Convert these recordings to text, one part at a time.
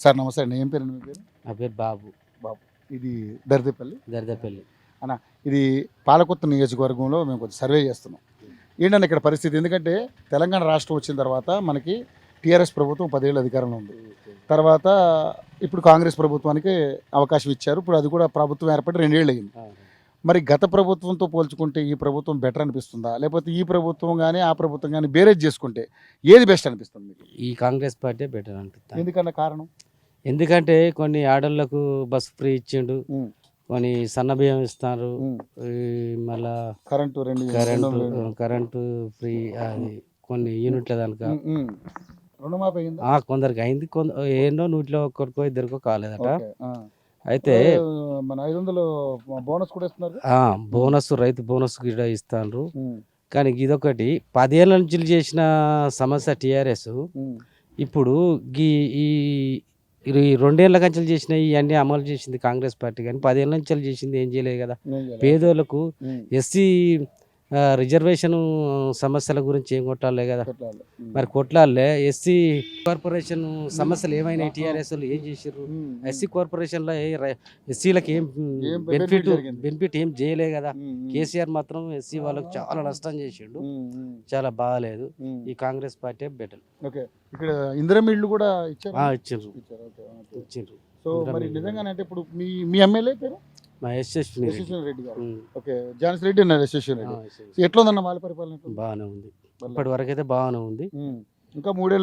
Sir నమస్తే అండి. ఏం పేరండి మీ పేరు? నా పేరు బాబు. బాబు. ఇది దర్దేపల్లి దర్దపల్లి. అన్న. ఇది పాలకొత్త నియోజకవర్గంలో మేము కొంచెం సర్వే చేస్తున్నాం. ఏంటంటే ఇక్కడ పరిస్థితి, ఎందుకంటే తెలంగాణ రాష్ట్రం వచ్చిన తర్వాత మనకి టీఆర్ఎస్ ప్రభుత్వం 10 ఏళ్ళు అధికారంలో ఉంది. తర్వాత ఇప్పుడు కాంగ్రెస్ ప్రభుత్వానికి అవకాశం ఇచ్చారు. ఇప్పుడు అది కూడా ప్రభుత్వం ఏర్పడి 2 ఏళ్ళు అయింది. మరి గత ప్రభుత్వంతో పోల్చుకుంటే ఈ ప్రభుత్వం బెటర్ అనిపిస్తుందా, లేకపోతే ఈ ప్రభుత్వం కానీ ఆ ప్రభుత్వం కానీ బేరేజ్ చేసుకుంటే ఏది బెస్ట్ అనిపిస్తుంది మీకు? ఈ కాంగ్రెస్ పార్టీ బెటర్ అనిపిస్తుంది. ఎందుకన్నా కారణం? ఎందుకంటే కొన్ని ఆడోళ్ళకు బస్ ఫ్రీ ఇచ్చిండు, కొన్ని సన్న బియ్యం ఇస్తారు, మళ్ళా కరెంటు ఫ్రీ, అది కొన్ని యూనిట్ల దానిక రుణమాఫీ అయిందా? కొందరికి అయింది, ఏందో నూటిలో ఒక్కరికో ఇద్దరికో కాలేదట. అయితే మన 500 బోనస్ కూడా ఇస్తున్నారు. బోనస్, రైతు బోనస్ కూడా ఇస్తారు. కానీ ఇదొకటి 10 ఏళ్ళ నుంచి చేసిన సమస్య టీఆర్ఎస్. ఇప్పుడు ఈ 2 ఏళ్ల కంచెలు చేసిన ఇవన్నీ అమలు చేసింది కాంగ్రెస్ పార్టీ, కానీ 10 ఏళ్ళ నుంచి చేసింది ఏం చేయలేదు కదా. పేదోళ్ళకు ఎస్సీ రిజర్వేషన్ సమస్యల గురించి ఏం కొట్టాలే కదా, మరి కొట్లాలే. ఎస్సీ కార్పొరేషన్ సమస్యలు ఏమైనా టీఆర్ఎస్ ఏం చేసారు? ఎస్సీ కార్పొరేషన్లో ఎస్సీలకు ఏం బెనిఫిట్ ఏం చేయలే కదా. కేసీఆర్ మాత్రం ఎస్సీ వాళ్ళకు చాలా నష్టం చేసిండు, చాలా బాగాలేదు. ఈ కాంగ్రెస్ పార్టీ బెటర్. ఇక్కడ ఇందిరమ్మ ఇళ్ళు కూడా ఇచ్చిండ్రు. సో మరి నిజంగానంటే ఇప్పుడు మీ ఎమ్మెల్యే పేరు రెడ్డి గారు. ఓకే, ఝాన్సీ రెడ్డి అన్నారు. రెడ్డి ఎట్లా ఉందన్న వాళ్ళ పరిపాలన? బాగానే ఉంది, ఇప్పటి వరకు అయితే బాగానే ఉంది. ఇంకా 3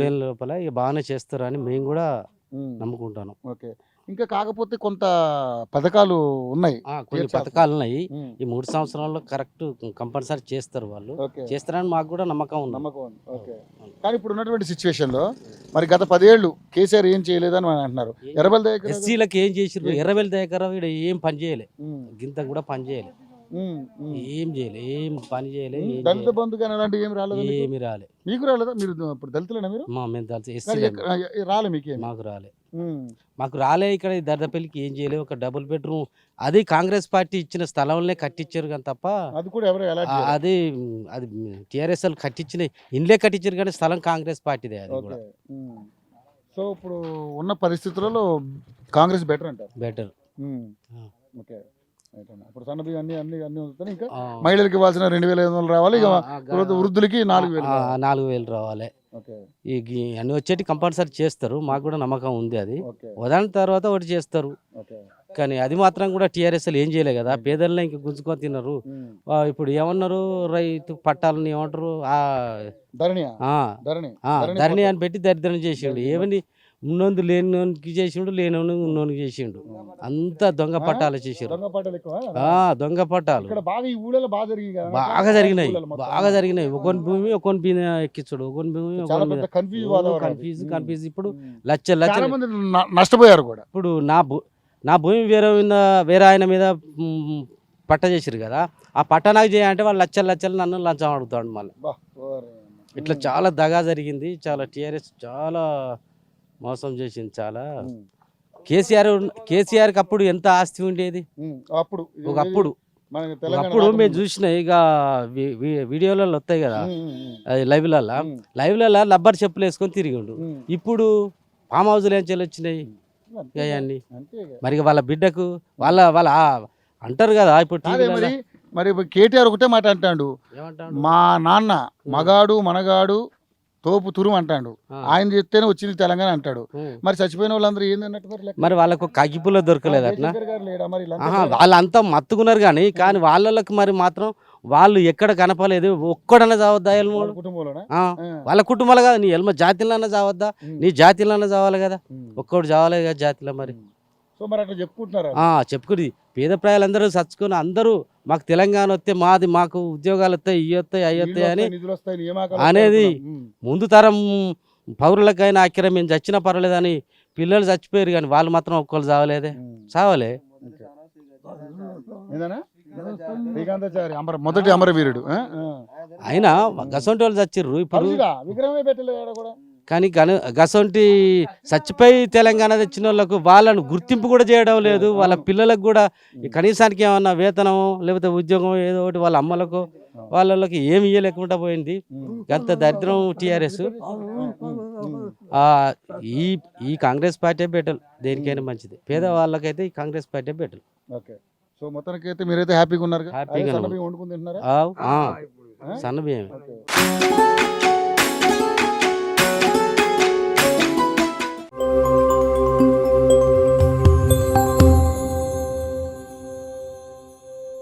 ఏళ్ళ లోపల ఇక బాగానే చేస్తారు అని మేము కూడా నమ్ముకుంటాను. ఓకే, ఇంకా కాకపోతే కొంత పథకాలు ఉన్నాయి, కొన్ని పథకాలు ఉన్నాయి. ఈ 3 సంవత్సరాల్లో కరెక్ట్ కంపల్సరీ చేస్తారు వాళ్ళు, చేస్తారని మాకు కూడా నమ్మకం ఉంది. ఓకే, కానీ ఇప్పుడు ఉన్నటువంటి సిచ్యువేషన్ లో మరి గత 10 ఏళ్ళు కేసీఆర్ ఏం చేయలేదని అంటున్నారు. ఎస్సీలకు ఏం చేసారు? ఎర్రబెల్లి దగ్గర ఏం పని చేయలే, గింత కూడా పని చేయలే, ఏం చేయలే, ఏం పని చేయలే. దళిత బంధు కానీ అలాంటివి ఏమి రాలేదు? ఏమి రాలే. మీకు రాలేదా? మీరు ఇప్పుడు దళితులేనా? మీరు మేము దళిత రాలే? మీకు మాకు రాలే. ఇక్కడ దర్దపల్లికి ఏం చేయలేదు. ఒక డబుల్ బెడ్రూమ్ అది కాంగ్రెస్ పార్టీ ఇచ్చిన స్థలంలో కట్టించారు కానీ తప్ప, అది టీఆర్ఎస్ వాళ్ళు కట్టించిన ఇండ్లే కట్టించారు కానీ స్థలం కాంగ్రెస్ పార్టీదే అది కూడా. సో ఇప్పుడు ఉన్న పరిస్థితులలో కాంగ్రెస్ బెటర్ అంటారు? బెటర్. ఓకే, ఇప్పుడు సన్నబియ్యం అన్ని వస్తాయి. ఇంకా మహిళలకు ఇవ్వాల్సిన 2,500 రావాలి, వృద్ధులకి 4,000 రావాలి. ఈ అన్ని వచ్చేటి కంపల్సరీ చేస్తారు, మాకు కూడా నమ్మకం ఉంది. అది వదాని తర్వాత ఒకటి చేస్తారు, కానీ అది మాత్రం కూడా టీఆర్ఎస్ ఏం చేయలే కదా. పేదల్ని ఇంక గుంజుకొని తిన్నారు. ఇప్పుడు ఏమన్నారు, రైతు పట్టాలని ఏమంటారు, ధరణి అని పెట్టి దరిద్రం చేసిండు. ఏమని ఉన్నోంది లేనోనికి చేసిండు, లేనోని ఉన్నోనికి చేసిండు. అంతా దొంగ పట్టాలు చేసారు. దొంగ పట్టాలు బాగా జరిగినాయి. ఒకని భూమి ఒకని ఎక్కించుడు, ఒకని భూమి కన్ఫ్యూజ్. ఇప్పుడు లక్షలు నష్టపోయారు కూడా. ఇప్పుడు నా భూమి వేరే ఆయన మీద పట్ట చేసారు కదా, ఆ పట్ట నాకు చేయాలంటే వాళ్ళు లక్షలు నన్ను లంచం అడుగుతాడు మళ్ళీ. ఇట్లా చాలా దగా జరిగింది. చాలా టీఆర్ఎస్ చాలా మోసం చేసింది చాలా. కేసీఆర్కి అప్పుడు ఎంత ఆస్తి ఉండేది ఒకప్పుడు మేము చూసిన. ఇక వీడియోలలో వస్తాయి కదా, అది లైవ్లలో లబ్బర్ చెప్పులు వేసుకొని తిరిగిండు. ఇప్పుడు ఫామ్ హౌస్లు ఏం వచ్చినాయి అవన్నీ. మరి వాళ్ళ బిడ్డకు వాళ్ళ అంటారు కదా. ఇప్పుడు మరి కేటీఆర్ ఒకటే మాట అంటాడు, మా నాన్న మగాడు మనగాడు తోపు తురుము అంటాడు. ఆయన చెప్తేనే వచ్చింది తెలంగాణ అంటాడు. మరి చచ్చిపోయిన వాళ్ళందరూ ఏందన్నట్టు? మరి వాళ్ళకు కగ్గిపుల్ల దొరకలేదు అట్లా. వాళ్ళంతా మత్తుకున్నారు కానీ వాళ్ళకి మరి మాత్రం వాళ్ళు ఎక్కడ కనపలేదు. ఒక్కడన్నా చావద్దా వాళ్ళ కుటుంబాలు కదా, నీ ఎల్మ జాతిలన్నా చావద్దా? నీ జాతిలన్నా చావాలి కదా, ఒక్కడు చావలేదు కదా జాతిలో. మరి చెప్పుకుని పేద ప్రజలందరూ చచ్చుకొని అందరూ మాకు తెలంగాణ వస్తే మాకు ఉద్యోగాలు వస్తాయి, ఇవి వస్తాయి, అవి వస్తాయి అని అనేది ముందు తరం పౌరులకైనా అక్కర మేము చచ్చినా పర్వాలేదని పిల్లలు చచ్చిపోయారు, కానీ వాళ్ళు మాత్రం ఒక్కళ్ళు చావలే. మొదటి అమరవీరుడు అయినా గసంటి వాళ్ళు చచ్చిర్రు. ఇప్పుడు కానీ గసంటి చచ్చిపోయి తెలంగాణ తెచ్చిన వాళ్ళకు వాళ్ళను గుర్తింపు కూడా చేయడం లేదు. వాళ్ళ పిల్లలకు కూడా కనీసానికి ఏమన్నా వేతనం లేకపోతే ఉద్యోగం ఏదో ఒకటి వాళ్ళ అమ్మలకు వాళ్ళకి ఏమి ఇయ్యలేకుండా పోయింది. అంత దరిద్రం టీఆర్ఎస్. ఆ, ఈ ఈ కాంగ్రెస్ పార్టీ బెటర్, దేనికైనా మంచిది. పేదవాళ్ళకైతే ఈ Congress party better. Okay. So మొత్తానికి అయితే మీరైతే హ్యాపీగా ఉన్నారు. హ్యాపీగా ఉన్నాం. వండుకుని తింటున్నారా? సన్న బియ్యం. ఓకే.